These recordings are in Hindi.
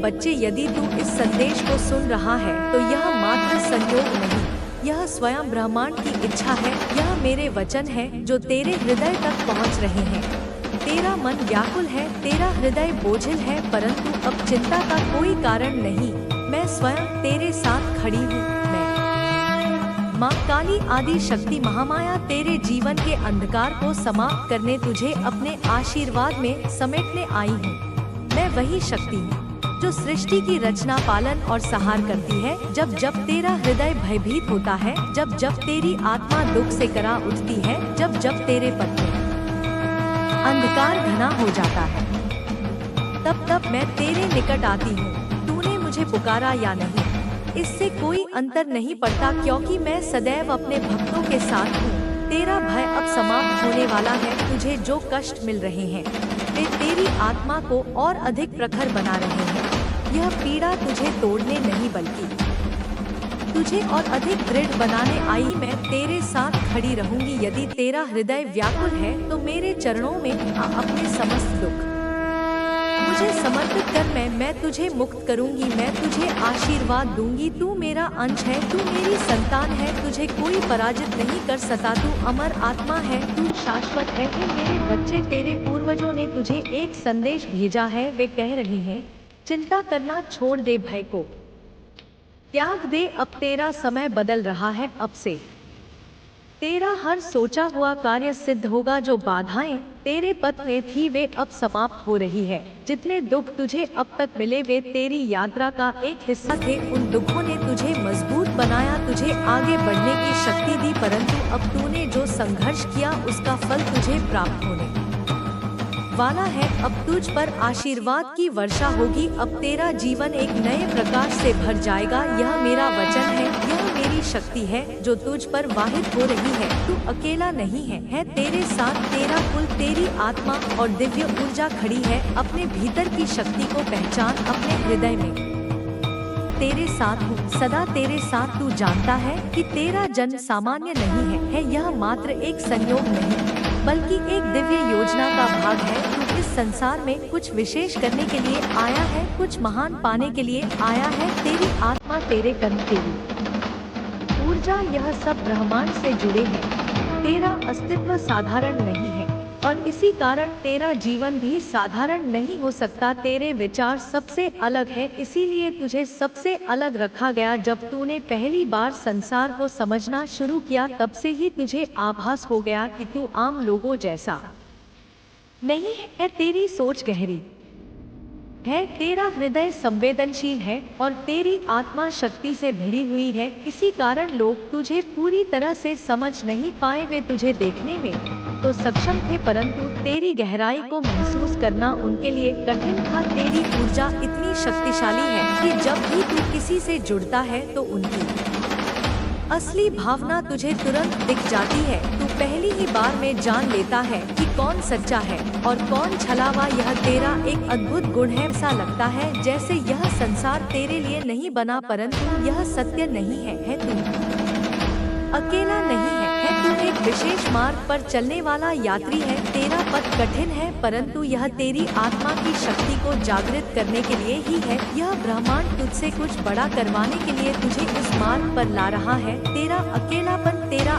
बच्चे, यदि तू इस संदेश को सुन रहा है तो यह मात्र संयोग नहीं, यह स्वयं ब्रह्मांड की इच्छा है। यह मेरे वचन है जो तेरे हृदय तक पहुंच रहे हैं। तेरा मन व्याकुल है, तेरा हृदय बोझिल है, परंतु अब चिंता का कोई कारण नहीं। मैं स्वयं तेरे साथ खड़ी हूँ। मैं माँ काली आदि शक्ति महामाया तेरे जीवन के अंधकार को समाप्त करने, तुझे अपने आशीर्वाद में समेटने आई हूँ। मैं वही शक्ति हूँ जो सृष्टि की रचना, पालन और सहार करती है। जब जब तेरा हृदय भयभीत होता है, जब जब तेरी आत्मा दुख से करा उठती है, जब जब तेरे पथ में अंधकार घना हो जाता है, तब तब मैं तेरे निकट आती हूँ। तूने मुझे पुकारा या नहीं, इससे कोई अंतर नहीं पड़ता, क्योंकि मैं सदैव अपने भक्तों के साथ हूँ। तेरा भय अब समाप्त होने वाला है। तुझे जो कष्ट मिल रहे हैं वे तेरी आत्मा को और अधिक प्रखर बना रहे हैं। यह पीड़ा तुझे तोड़ने नहीं बल्कि तुझे और अधिक दृढ़ बनाने आई। मैं तेरे साथ खड़ी रहूंगी। यदि तेरा हृदय व्याकुल है तो मेरे चरणों में अपने समस्त दुख मुझे समर्पित कर। मैं तुझे मुक्त करूंगी, मैं तुझे आशीर्वाद दूंगी। तू मेरा अंश है, तू मेरी संतान है, तुझे कोई पराजित नहीं कर सकता। तू अमर आत्मा है, तू शाश्वत है। मेरे बच्चे, तेरे पूर्वजों ने तुझे एक संदेश भेजा है। वे कह रहे हैं, चिंता करना छोड़ दे, भय को त्याग दे। अब तेरा समय बदल रहा है। अब से तेरा हर सोचा हुआ कार्य सिद्ध होगा। जो बाधाएं तेरे पथ में थी वे अब समाप्त हो रही है। जितने दुख तुझे अब तक मिले वे तेरी यात्रा का एक हिस्सा थे। उन दुखों ने तुझे मजबूत बनाया, तुझे आगे बढ़ने की शक्ति दी, परंतु अब तूने जो संघर्ष किया उसका फल तुझे प्राप्त होने वाला है। अब तुझ पर आशीर्वाद की वर्षा होगी। अब तेरा जीवन एक नए प्रकाश से भर जाएगा। यह मेरा वचन है, यह मेरी शक्ति है जो तुझ पर वाहित हो रही है। तू अकेला नहीं है तेरे साथ तेरा कुल, तेरी आत्मा और दिव्य ऊर्जा खड़ी है। अपने भीतर की शक्ति को पहचान, अपने हृदय में तेरे साथ हूँ, सदा तेरे साथ। तू जानता है कि तेरा जन्म सामान्य नहीं है। यह मात्र एक संयोग नहीं बल्कि एक दिव्य योजना का भाग है। तू इस संसार में कुछ विशेष करने के लिए आया है, कुछ महान पाने के लिए आया है। तेरी आत्मा, तेरे कर्म, तेरी ऊर्जा, यह सब ब्रह्मांड से जुड़े हैं। तेरा अस्तित्व साधारण नहीं है और इसी कारण तेरा जीवन भी साधारण नहीं हो सकता। तेरे विचार सबसे अलग है, इसीलिए तुझे सबसे अलग रखा गया। जब तूने पहली बार संसार को समझना शुरू किया तब से ही तुझे आभास हो गया कि तू आम लोगों जैसा नहीं है। तेरी सोच गहरी है, तेरा हृदय संवेदनशील है और तेरी आत्मा शक्ति से भरी हुई है। इसी कारण लोग तुझे पूरी तरह से समझ नहीं पाए। वे तुझे देखने में तो सक्षम थे, परंतु तेरी गहराई को महसूस करना उनके लिए कठिन था। तेरी ऊर्जा इतनी शक्तिशाली है कि जब भी तू किसी से जुड़ता है तो उनकी असली भावना तुझे तुरंत दिख जाती है। तू पहली ही बार में जान लेता है कि कौन सच्चा है और कौन छलावा। यह तेरा एक अद्भुत गुण है। ऐसा लगता है जैसे यह संसार तेरे लिए नहीं बना, परंतु यह सत्य नहीं है। तू अकेला नहीं है। तू एक विशेष मार्ग पर चलने वाला यात्री है। तेरा पथ कठिन है, परंतु यह तेरी आत्मा की शक्ति को जागृत करने के लिए ही है। यह ब्रह्मांड तुझसे कुछ बड़ा करवाने के लिए तुझे इस मार्ग पर ला रहा है। तेरा अकेलापन, तेरा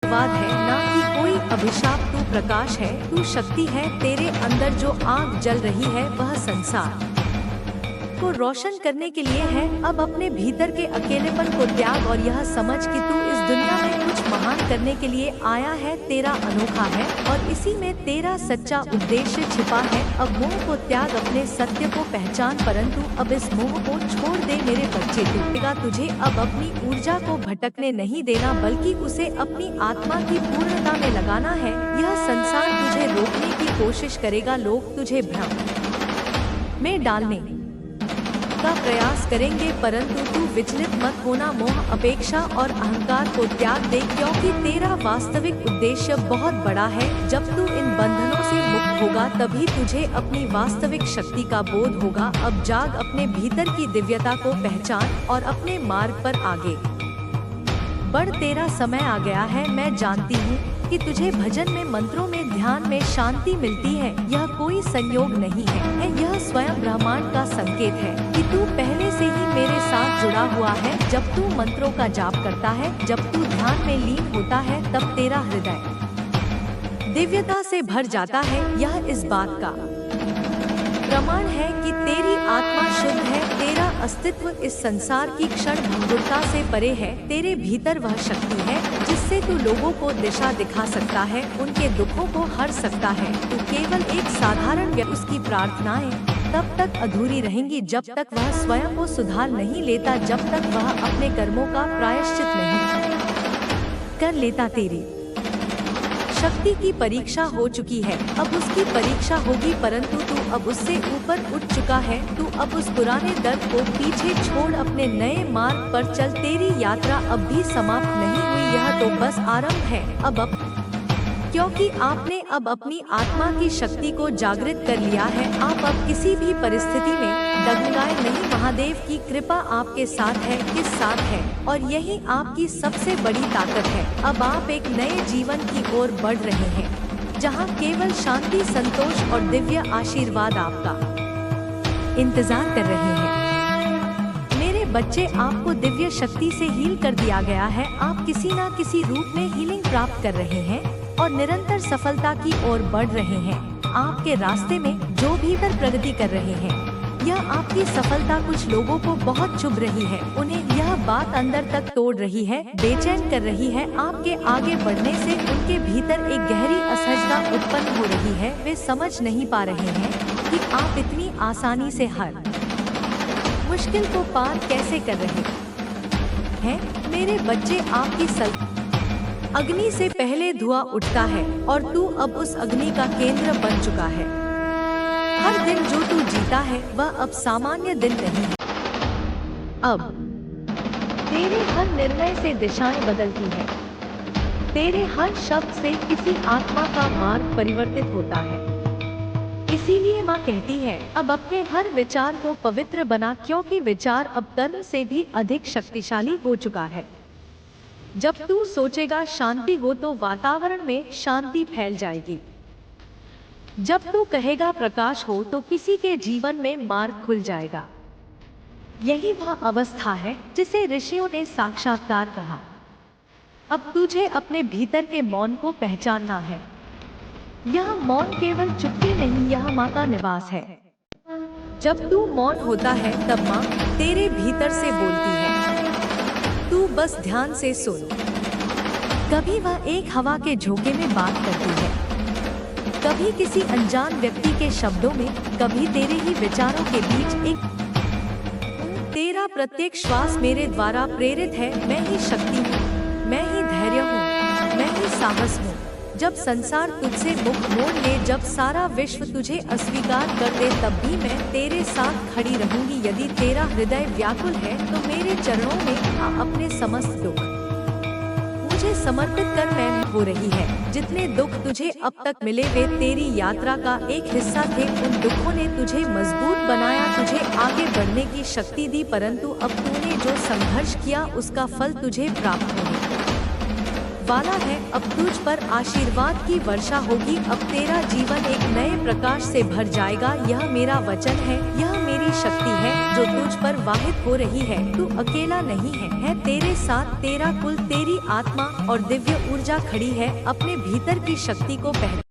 है ना कि कोई अभिशाप। तू प्रकाश है, तू शक्ति है। तेरे अंदर जो आग जल रही है वह संसार को रोशन करने के लिए है। अब अपने भीतर के अकेलेपन को त्याग और यह समझ कि तू इस दुनिया में कुछ महान करने के लिए आया है। तेरा अनोखा है और इसी में तेरा सच्चा उद्देश्य छिपा है। अब मोह को त्याग, अपने सत्य को पहचान, परंतु अब इस मोह को छोड़ दे मेरे बच्चे। तुझे अब अपनी ऊर्जा को भटकने नहीं देना बल्कि उसे अपनी आत्मा की पूर्णता में लगाना है। यह संसार तुझे रोकने की कोशिश करेगा, लोग तुझे भ्रम में डालने का प्रयास करेंगे, परंतु तू विचलित मत होना। मोह, अपेक्षा और अहंकार को त्याग दे, क्योंकि तेरा वास्तविक उद्देश्य बहुत बड़ा है। जब तू इन बंधनों से मुक्त होगा तभी तुझे अपनी वास्तविक शक्ति का बोध होगा। अब जाग, अपने भीतर की दिव्यता को पहचान और अपने मार्ग पर आगे बढ़। तेरा समय आ गया है। मैं जानती हूँ कि तुझे भजन में, मंत्रों में, ध्यान में शांति मिलती है। यह कोई संयोग नहीं है, यह स्वयं ब्रह्मांड का संकेत है कि तू पहले से ही मेरे साथ जुड़ा हुआ है। जब तू मंत्रों का जाप करता है, जब तू ध्यान में लीन होता है, तब तेरा हृदय दिव्यता से भर जाता है। यह इस बात का प्रमाण है कि तेरी आत्मा शुद्ध है। तेरा अस्तित्व इस संसार की क्षण भंगुरता से परे है। तेरे भीतर वह शक्ति है जिससे तू लोगों को दिशा दिखा सकता है, उनके दुखों को हर सकता है। तू केवल एक साधारण व्यक्ति। उसकी प्रार्थनाएं तब तक अधूरी रहेंगी जब तक वह स्वयं को सुधार नहीं लेता, जब तक वह अपने कर्मों का प्रायश्चित नहीं कर लेता। तेरी शक्ति की परीक्षा हो चुकी है, अब उसकी परीक्षा होगी, परंतु तू अब उससे ऊपर उठ चुका है। तू अब उस पुराने दर्द को पीछे छोड़ अपने नए मार्ग पर चल। तेरी यात्रा अब भी समाप्त नहीं हुई, यह तो बस आरंभ है। क्योंकि आपने अब अपनी आत्मा की शक्ति को जागृत कर लिया है। आप अब किसी भी परिस्थिति में डगमगाए नहीं। महादेव की कृपा आपके साथ है, किस साथ है, और यही आपकी सबसे बड़ी ताकत है। अब आप एक नए जीवन की ओर बढ़ रहे हैं, जहां केवल शांति, संतोष और दिव्य आशीर्वाद आपका इंतजार कर रहे हैं। मेरे बच्चे, आपको दिव्य शक्ति से हील कर दिया गया है। आप किसी न किसी रूप में हीलिंग प्राप्त कर रहे हैं और निरंतर सफलता की ओर बढ़ रहे हैं। आपके रास्ते में जो भी प्रगति कर रहे हैं, यह आपकी सफलता कुछ लोगों को बहुत चुभ रही है। उन्हें यह बात अंदर तक तोड़ रही है, बेचैन कर रही है। आपके आगे बढ़ने से उनके भीतर एक गहरी असहजता उत्पन्न हो रही है। वे समझ नहीं पा रहे हैं कि आप इतनी आसानी से हर मुश्किल को पार कैसे कर रहे हैं। मेरे बच्चे, आपकी अग्नि से पहले धुआं उठता है और तू अब उस अग्नि का केंद्र बन चुका है। हर दिन जो तू जीता है वह अब सामान्य दिन नहीं है। अब तेरे हर निर्णय से दिशाएं बदलती हैं। तेरे हर शब्द से किसी आत्मा का मार्ग परिवर्तित होता है। इसीलिए माँ कहती है, अब अपने हर विचार को पवित्र बना, क्योंकि विचार अब कर्म से भी अधिक शक्तिशाली हो चुका है। जब तू सोचेगा शांति हो तो वातावरण में शांति फैल जाएगी। जब तू कहेगा प्रकाश हो तो किसी के जीवन में मार्ग खुल जाएगा। यही वह अवस्था है जिसे ऋषियों ने साक्षात्कार कहा। अब तुझे अपने भीतर के मौन को पहचानना है। यह मौन केवल चुप्पी नहीं, यह माँ का निवास है। जब तू मौन होता है तब माँ तेरे भीतर से बोलती है। तू बस ध्यान से सुन। कभी वह एक हवा के झोंके में बात करती है, कभी किसी अनजान व्यक्ति के शब्दों में, कभी तेरे ही विचारों के बीच एक। तेरा प्रत्येक श्वास मेरे द्वारा प्रेरित है। मैं ही शक्ति हूँ, मैं ही धैर्य हूँ, मैं ही साहस हूँ। जब संसार तुझसे मुख मोड़ ले, जब सारा विश्व तुझे अस्वीकार कर दे, तब भी मैं तेरे साथ खड़ी रहूंगी। यदि तेरा हृदय व्याकुल है तो मेरे चरणों में आ, अपने समस्त दुख मुझे समर्पित कर। मैं हो रही है। जितने दुख तुझे अब तक मिले वे तेरी यात्रा का एक हिस्सा थे। उन दुखों ने तुझे मजबूत बनाया, तुझे आगे बढ़ने की शक्ति दी, परंतु अब तूने जो संघर्ष किया उसका फल तुझे प्राप्त होने वाला है। अब तुझ पर आशीर्वाद की वर्षा होगी। अब तेरा जीवन एक नए प्रकाश से भर जाएगा। यह मेरा वचन है, यह मेरी शक्ति है जो तुझ पर वाहित हो रही है। तू अकेला नहीं है तेरे साथ तेरा कुल, तेरी आत्मा और दिव्य ऊर्जा खड़ी है। अपने भीतर की शक्ति को पहचान।